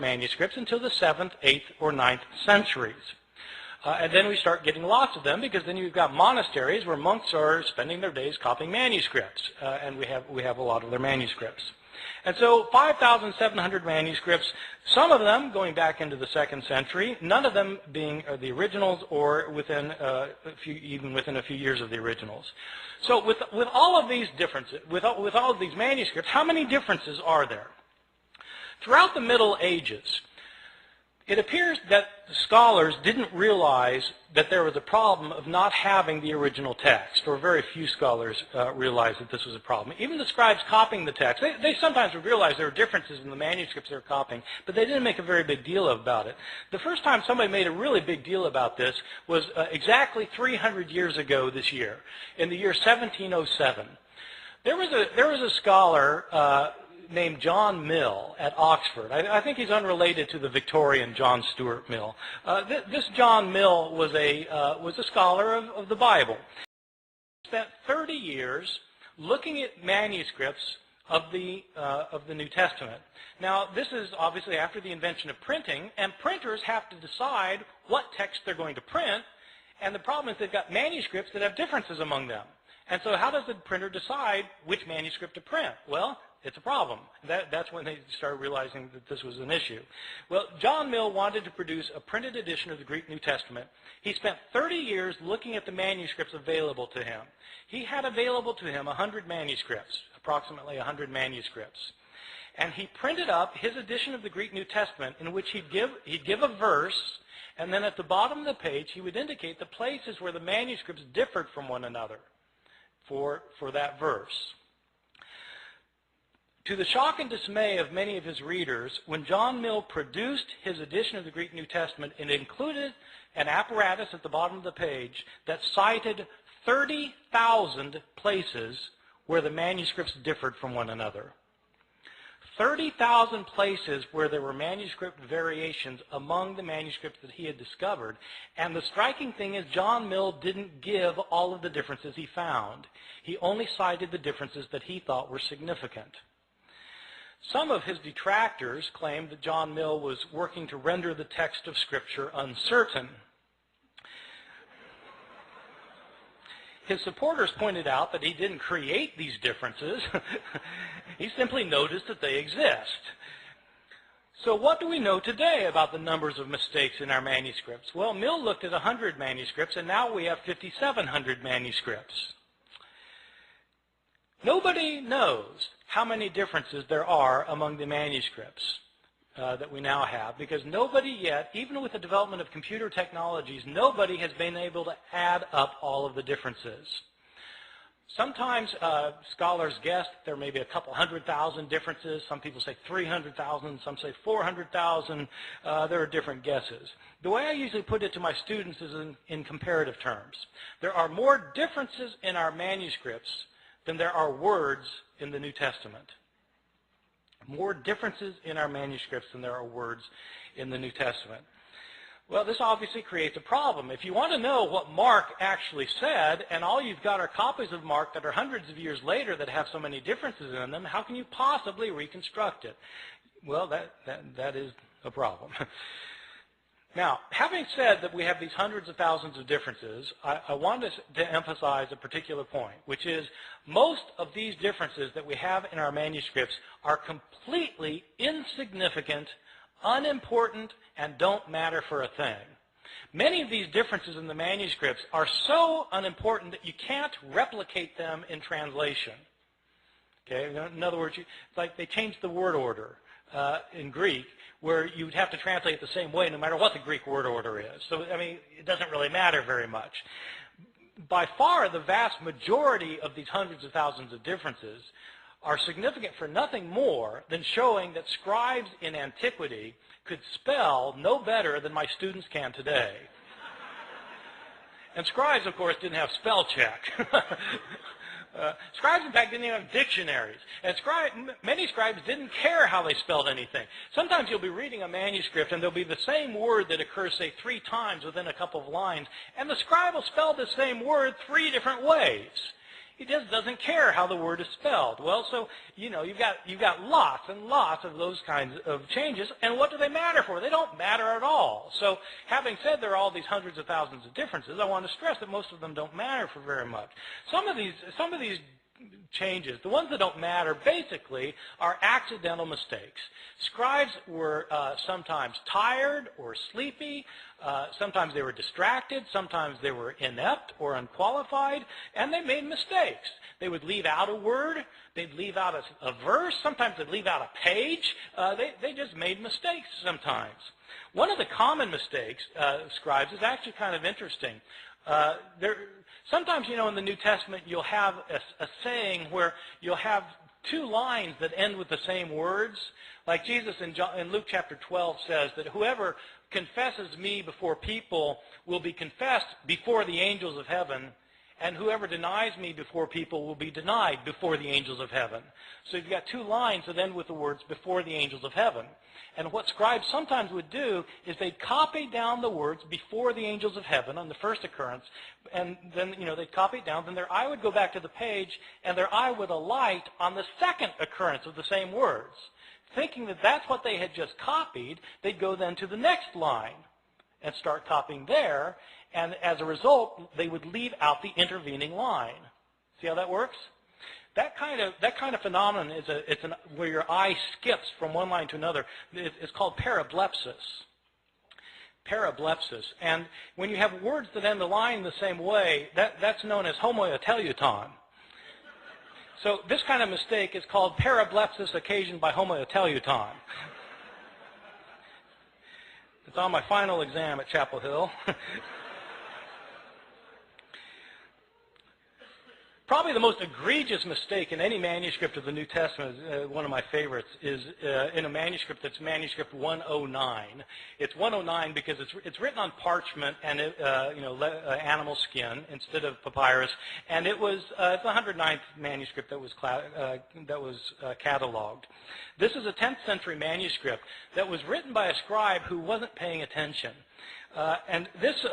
manuscripts until the 7th, 8th, or 9th centuries. And then we start getting lots of them, because then you've got monasteries where monks are spending their days copying manuscripts, and we have a lot of their manuscripts. And so 5,700 manuscripts, some of them going back into the 2nd century, none of them being the originals, or within even within a few years of the originals. So with all of these differences, with all of these manuscripts, how many differences are there? Throughout the Middle Ages, it appears that the scholars didn't realize that there was a problem of not having the original text, or very few scholars realized that this was a problem. Even the scribes copying the text, they sometimes would realize there were differences in the manuscripts they were copying, but they didn't make a very big deal about it. The first time somebody made a really big deal about this was exactly 300 years ago this year, in the year 1707. There was a scholar named John Mill at Oxford. I think he's unrelated to the Victorian John Stuart Mill. This John Mill was a scholar of the Bible. He spent 30 years looking at manuscripts of the New Testament. Now, this is obviously after the invention of printing, and printers have to decide what text they're going to print, and the problem is they've got manuscripts that have differences among them. And so how does the printer decide which manuscript to print? Well, it's a problem. That's when they started realizing that this was an issue. Well, John Mill wanted to produce a printed edition of the Greek New Testament. He spent 30 years looking at the manuscripts available to him. He had available to him 100 manuscripts, approximately 100 manuscripts. And he printed up his edition of the Greek New Testament, in which he'd give a verse, and then at the bottom of the page he would indicate the places where the manuscripts differed from one another for that verse. To the shock and dismay of many of his readers, when John Mill produced his edition of the Greek New Testament, it included an apparatus at the bottom of the page that cited 30,000 places where the manuscripts differed from one another. 30,000 places where there were manuscript variations among the manuscripts that he had discovered. And the striking thing is, John Mill didn't give all of the differences he found. He only cited the differences that he thought were significant. Some of his detractors claimed that John Mill was working to render the text of Scripture uncertain. His supporters pointed out that he didn't create these differences. He simply noticed that they exist. So what do we know today about the numbers of mistakes in our manuscripts? Well, Mill looked at 100 manuscripts, and now we have 5,700 manuscripts. Nobody knows how many differences there are among the manuscripts that we now have, because nobody yet, even with the development of computer technologies, nobody has been able to add up all of the differences. Sometimes scholars guess there may be a couple 100,000 differences. Some people say 300,000, some say 400,000. There are different guesses. The way I usually put it to my students is in comparative terms. There are more differences in our manuscripts than there are words in the New Testament. More differences in our manuscripts than there are words in the New Testament. Well, this obviously creates a problem. If you want to know what Mark actually said, and all you've got are copies of Mark that are hundreds of years later that have so many differences in them, how can you possibly reconstruct it? Well, that is a problem. Now, having said that we have these hundreds of thousands of differences, I want to emphasize a particular point, which is most of these differences that we have in our manuscripts are completely insignificant, unimportant, and don't matter for a thing. Many of these differences in the manuscripts are so unimportant that you can't replicate them in translation. Okay? In other words, it's like they changed the word order in Greek, where you'd have to translate the same way no matter what the Greek word order is. So, I mean, it doesn't really matter very much. By far, the vast majority of these hundreds of thousands of differences are significant for nothing more than showing that scribes in antiquity could spell no better than my students can today. And scribes, of course, didn't have spell check. Scribes, in fact, didn't even have dictionaries. And many scribes didn't care how they spelled anything. Sometimes you'll be reading a manuscript and there'll be the same word that occurs, say, 3 times within a couple of lines, and the scribe will spell the same word 3 different ways. He just doesn't care how the word is spelled. Well, so, you've got lots and lots of those kinds of changes, and what do they matter for? They don't matter at all. So, having said there are all these hundreds of thousands of differences, I want to stress that most of them don't matter for very much. Some of these changes, the ones that don't matter, basically are accidental mistakes. Scribes were sometimes tired or sleepy. Sometimes they were distracted. Sometimes they were inept or unqualified, and they made mistakes. They would leave out a word. They'd leave out a verse. Sometimes they'd leave out a page. They just made mistakes sometimes. One of the common mistakes of scribes is actually kind of interesting. Sometimes, in the New Testament, you'll have a saying where you'll have two lines that end with the same words. Like Jesus in Luke chapter 12 says that whoever confesses me before people will be confessed before the angels of heaven, and whoever denies me before people will be denied before the angels of heaven. So you've got two lines that end with the words before the angels of heaven. And what scribes sometimes would do is they'd copy down the words before the angels of heaven on the first occurrence, and then, they'd copy it down. Then their eye would go back to the page, and their eye would alight on the second occurrence of the same words. Thinking that that's what they had just copied, they'd go then to the next line and start copying there, and as a result, they would leave out the intervening line. See how that works? That kind of phenomenon is where your eye skips from one line to another. It's called parablepsis. Parablepsis. And when you have words that end the line the same way, that's known as homoteleuton. So this kind of mistake is called parablepsis occasioned by homoteleuton. It's on my final exam at Chapel Hill. Probably the most egregious mistake in any manuscript of the New Testament, one of my favorites, is in a manuscript that's manuscript 109. It's 109 because it's written on parchment and animal skin instead of papyrus, and it's the 109th manuscript that was cataloged. This is a 10th century manuscript that was written by a scribe who wasn't paying attention, and this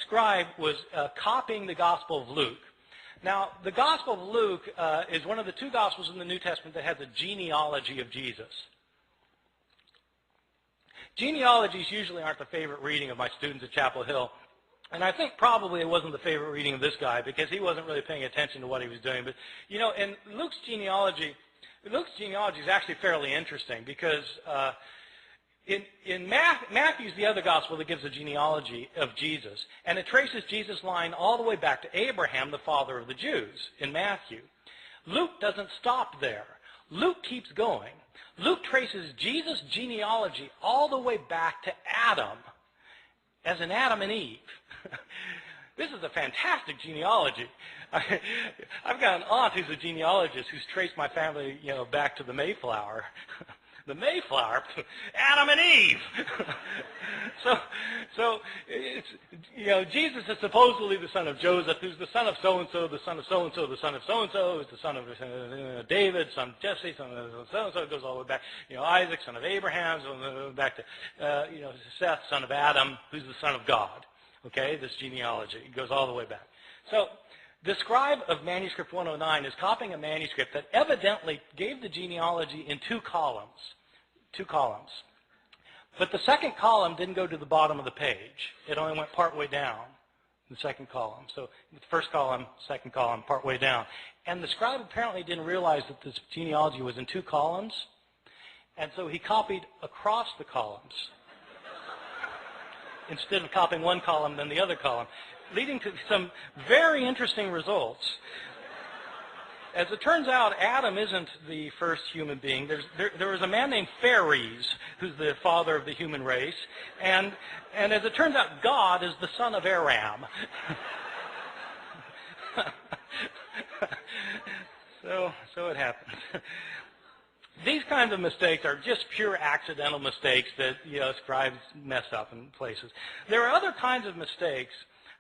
scribe was copying the Gospel of Luke. Now, the Gospel of Luke is one of the two Gospels in the New Testament that has a genealogy of Jesus. Genealogies usually aren't the favorite reading of my students at Chapel Hill, and I think probably it wasn't the favorite reading of this guy because he wasn't really paying attention to what he was doing. But, in Luke's genealogy is actually fairly interesting because in Matthew's the other gospel that gives a genealogy of Jesus, and it traces Jesus' line all the way back to Abraham, the father of the Jews, in Matthew. Luke doesn't stop there. Luke keeps going. Luke traces Jesus' genealogy all the way back to Adam, as in Adam and Eve. This is a fantastic genealogy. I've got an aunt who's a genealogist who's traced my family, back to the Mayflower. The Mayflower, Adam and Eve. so it's, Jesus is supposedly the son of Joseph, who's the son of so-and-so, the son of so-and-so, the son of so-and-so, who's the son of David, son of Jesse, son of so-and-so. It goes all the way back. Isaac, son of Abraham, back to, Seth, son of Adam, who's the son of God. Okay, this genealogy. It goes all the way back. So the scribe of manuscript 109 is copying a manuscript that evidently gave the genealogy in two columns. But the second column didn't go to the bottom of the page. It only went partway down, the second column. So the first column, second column, partway down. And the scribe apparently didn't realize that this genealogy was in two columns, and so he copied across the columns instead of copying one column then the other column, leading to some very interesting results. As it turns out, Adam isn't the first human being. There was a man named Phares, who's the father of the human race, and as it turns out, God is the son of Ehrman. So it happens. These kinds of mistakes are just pure accidental mistakes that scribes mess up in places. There are other kinds of mistakes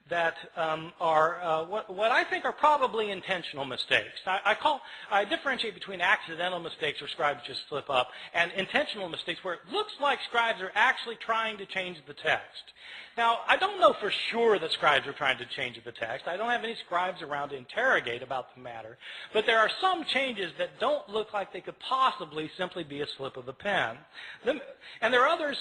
that are what I think are probably intentional mistakes. I differentiate between accidental mistakes where scribes just slip up and intentional mistakes where it looks like scribes are actually trying to change the text. Now, I don't know for sure that scribes are trying to change the text. I don't have any scribes around to interrogate about the matter. But there are some changes that don't look like they could possibly simply be a slip of the pen. And there are others